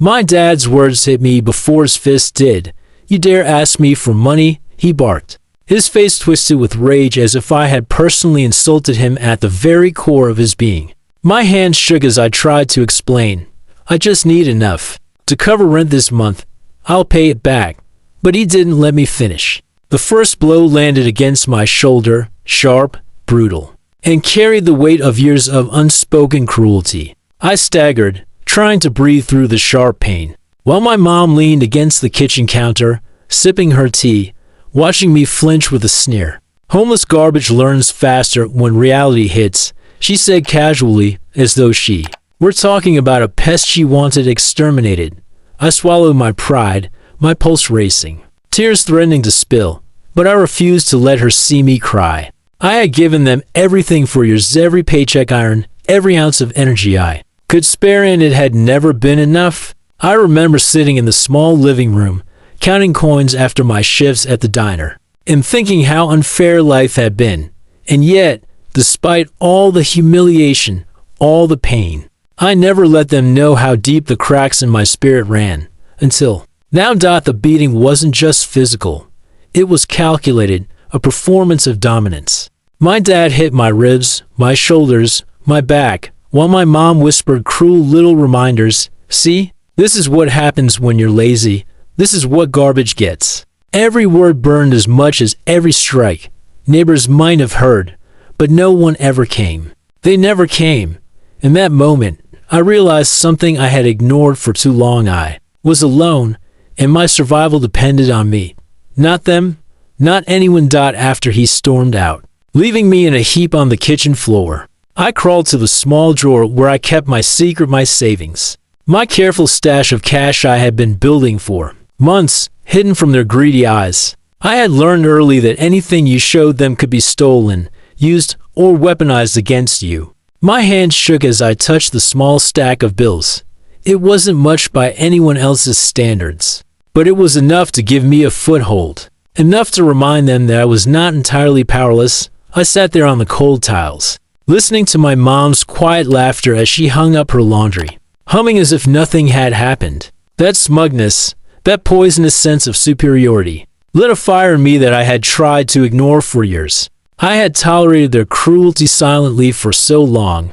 My dad's words hit me before his fist did. "You dare ask me for money?" he barked. His face twisted with rage as if I had personally insulted him at the very core of his being. My hand shook as I tried to explain. "I just need enough to cover rent this month. I'll pay it back." But he didn't let me finish. The first blow landed against my shoulder, sharp, brutal, and carried the weight of years of unspoken cruelty. I staggered, trying to breathe through the sharp pain, while my mom leaned against the kitchen counter, sipping her tea, watching me flinch with a sneer. "Homeless garbage learns faster when reality hits," she said casually, as though she were talking about a pest she wanted exterminated. I swallowed my pride, my pulse racing, tears threatening to spill, but I refused to let her see me cry. I had given them everything for years, every paycheck I earned, every ounce of energy I could spare, and it had never been enough. I remember sitting in the small living room, counting coins after my shifts at the diner, and thinking how unfair life had been. And yet, despite all the humiliation, all the pain, I never let them know how deep the cracks in my spirit ran, until now. The beating wasn't just physical. It was calculated, a performance of dominance. My dad hit my ribs, my shoulders, my back, while my mom whispered cruel little reminders. "See, this is what happens when you're lazy. This is what garbage gets." Every word burned as much as every strike. Neighbors might have heard, but no one ever came. They never came. In that moment, I realized something I had ignored for too long. I was alone, and my survival depended on me. Not them, not anyone. After he stormed out, leaving me in a heap on the kitchen floor, I crawled to the small drawer where I kept my secret, my savings, my careful stash of cash I had been building for months, hidden from their greedy eyes. I had learned early that anything you showed them could be stolen, used, or weaponized against you. My hand shook as I touched the small stack of bills. It wasn't much by anyone else's standards, but it was enough to give me a foothold, enough to remind them that I was not entirely powerless. I sat there on the cold tiles, listening to my mom's quiet laughter as she hung up her laundry, humming as if nothing had happened. That smugness, that poisonous sense of superiority, lit a fire in me that I had tried to ignore for years. I had tolerated their cruelty silently for so long,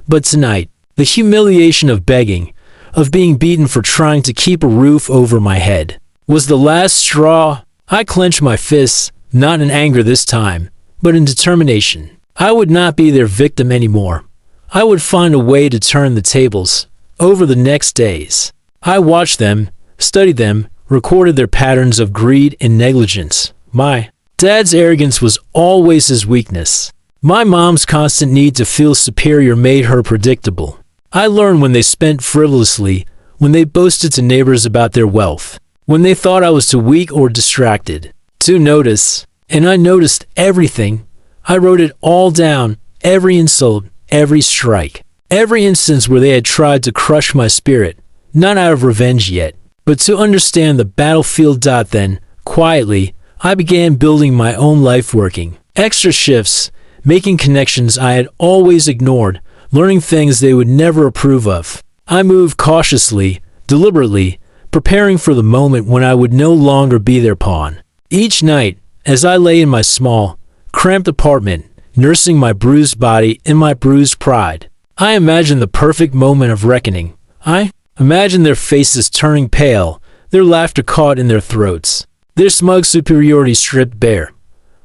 but tonight, the humiliation of begging, of being beaten for trying to keep a roof over my head, was the last straw. I clenched my fists, not in anger this time, but in determination. I would not be their victim anymore. I would find a way to turn the tables. Over the next days, I watched them, studied them, recorded their patterns of greed and negligence. My dad's arrogance was always his weakness. My mom's constant need to feel superior made her predictable. I learned when they spent frivolously, when they boasted to neighbors about their wealth, when they thought I was too weak or distracted to notice. And I noticed everything. I wrote it all down, every insult, every strike, every instance where they had tried to crush my spirit, not out of revenge yet, but to understand the battlefield. Then, quietly, I began building my own life, working extra shifts, making connections I had always ignored, learning things they would never approve of. I moved cautiously, deliberately, preparing for the moment when I would no longer be their pawn. Each night, as I lay in my small, cramped apartment, nursing my bruised body and my bruised pride, I imagined the perfect moment of reckoning. I imagined their faces turning pale, their laughter caught in their throats, their smug superiority stripped bare.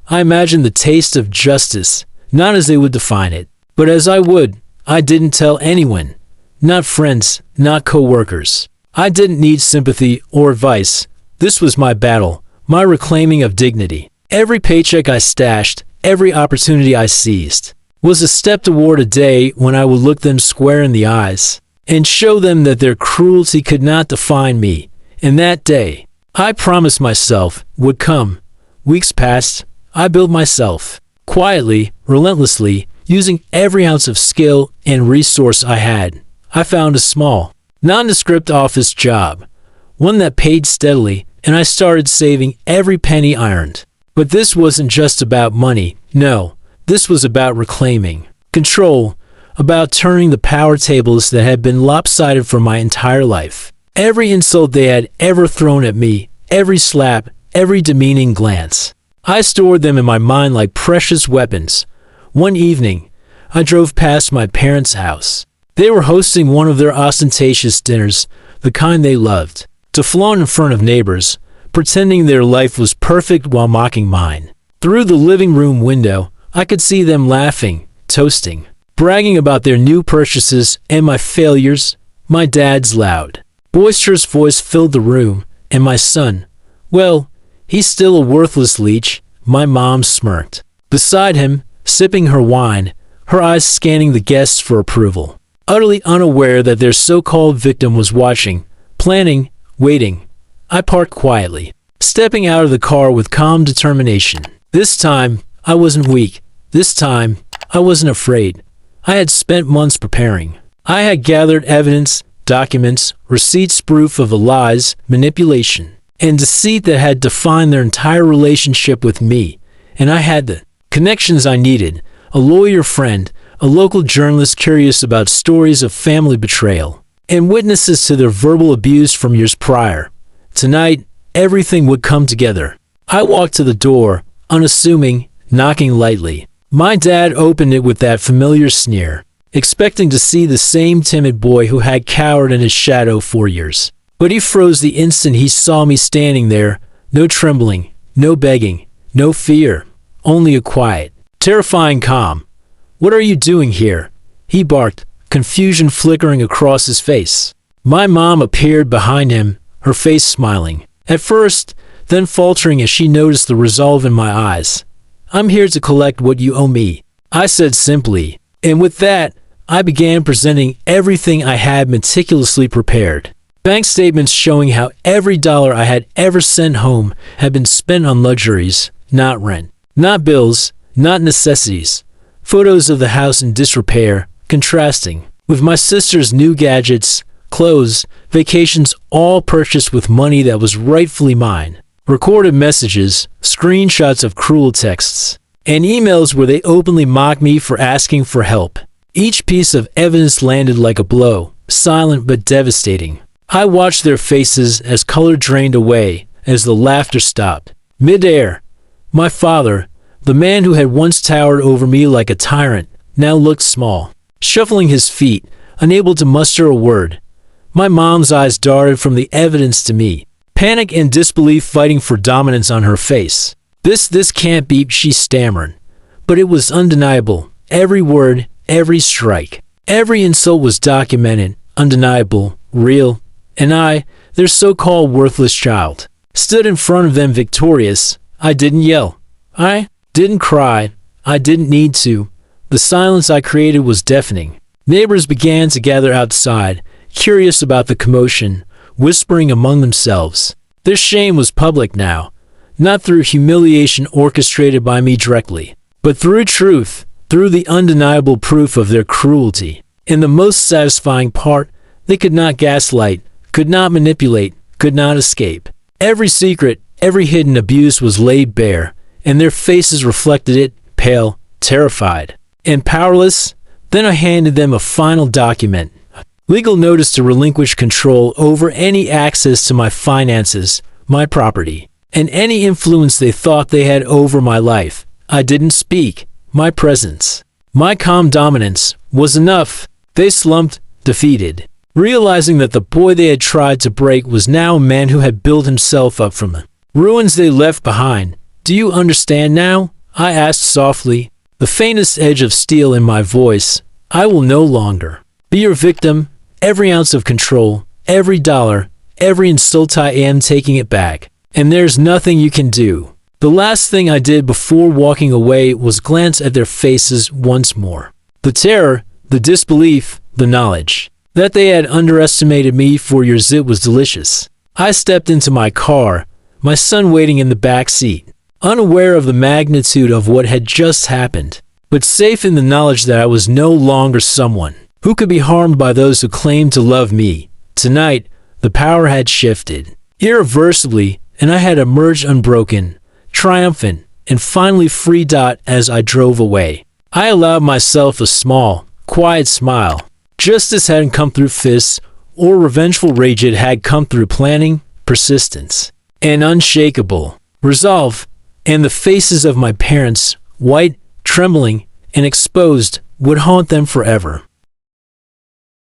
I imagined the taste of justice, not as they would define it, but as I would. I didn't tell anyone, not friends, not co-workers. I didn't need sympathy or advice. This was my battle, my reclaiming of dignity. Every paycheck I stashed, every opportunity I seized, was a step toward a day when I would look them square in the eyes and show them that their cruelty could not define me. And that day, I promised myself, would come. Weeks passed. I built myself, quietly, relentlessly, using every ounce of skill and resource I had. I found a small, nondescript office job, one that paid steadily, and I started saving every penny I earned. But this wasn't just about money. No, this was about reclaiming control, about turning the power tables that had been lopsided for my entire life. Every insult they had ever thrown at me, every slap, every demeaning glance. I stored them in my mind like precious weapons. One evening, I drove past my parents' house. They were hosting one of their ostentatious dinners, the kind they loved, to flaunt in front of neighbors, pretending their life was perfect while mocking mine. Through the living room window, I could see them laughing, toasting, bragging about their new purchases and my failures. My dad's loud, boisterous voice filled the room, and my son, well, he's still a worthless leech. My mom smirked. Beside him, sipping her wine, her eyes scanning the guests for approval. Utterly unaware that their so-called victim was watching, planning, waiting, I parked quietly, stepping out of the car with calm determination. This time, I wasn't weak. This time, I wasn't afraid. I had spent months preparing. I had gathered evidence, documents, receipts, proof of the lies, manipulation, and deceit that had defined their entire relationship with me. And I had the connections I needed, a lawyer friend, a local journalist curious about stories of family betrayal, and witnesses to their verbal abuse from years prior. Tonight, everything would come together. I walked to the door, unassuming, knocking lightly. My dad opened it with that familiar sneer, expecting to see the same timid boy who had cowered in his shadow for years. But he froze the instant he saw me standing there. No trembling, no begging, no fear, only a quiet, terrifying calm. "What are you doing here?" he barked, confusion flickering across his face. My mom appeared behind him, her face smiling, at first, then faltering as she noticed the resolve in my eyes. "I'm here to collect what you owe me," I said simply, and with that, I began presenting everything I had meticulously prepared. Bank statements showing how every dollar I had ever sent home had been spent on luxuries, not rent, not bills, not necessities. Photos of the house in disrepair, contrasting with my sister's new gadgets, clothes, vacations, all purchased with money that was rightfully mine. Recorded messages, screenshots of cruel texts, and emails where they openly mocked me for asking for help. Each piece of evidence landed like a blow, silent but devastating. I watched their faces as color drained away, as the laughter stopped. Mid-air, my father, the man who had once towered over me like a tyrant, now looked small, shuffling his feet, unable to muster a word. My mom's eyes darted from the evidence to me, panic and disbelief fighting for dominance on her face. This can't be," she stammered. But it was undeniable. Every word, every strike, every insult was documented, undeniable, real. And I, their so-called worthless child, stood in front of them victorious. I didn't yell. I didn't cry. I didn't need to. The silence I created was deafening. Neighbors began to gather outside, curious about the commotion, whispering among themselves. Their shame was public now, not through humiliation orchestrated by me directly, but through truth, through the undeniable proof of their cruelty. And the most satisfying part, they could not gaslight, could not manipulate, could not escape. Every secret, every hidden abuse was laid bare, and their faces reflected it, pale, terrified, and powerless. Then I handed them a final document, legal notice to relinquish control over any access to my finances, my property, and any influence they thought they had over my life. I didn't speak. My presence, my calm dominance, was enough. They slumped, defeated, realizing that the boy they had tried to break was now a man who had built himself up from the ruins they left behind. "Do you understand now?" I asked softly, the faintest edge of steel in my voice. "I will no longer be your victim. Every ounce of control, every dollar, every insult, I am taking it back. And there's nothing you can do." The last thing I did before walking away was glance at their faces once more. The terror, the disbelief, the knowledge that they had underestimated me for years, it was delicious. I stepped into my car, my son waiting in the back seat, unaware of the magnitude of what had just happened, but safe in the knowledge that I was no longer someone who could be harmed by those who claimed to love me. Tonight, the power had shifted irreversibly, and I had emerged unbroken, triumphant, and finally free. As I drove away, I allowed myself a small, quiet smile. Justice hadn't come through fists, or revengeful rage. It had come through planning, persistence, and unshakable resolve, and the faces of my parents, white, trembling, and exposed, would haunt them forever.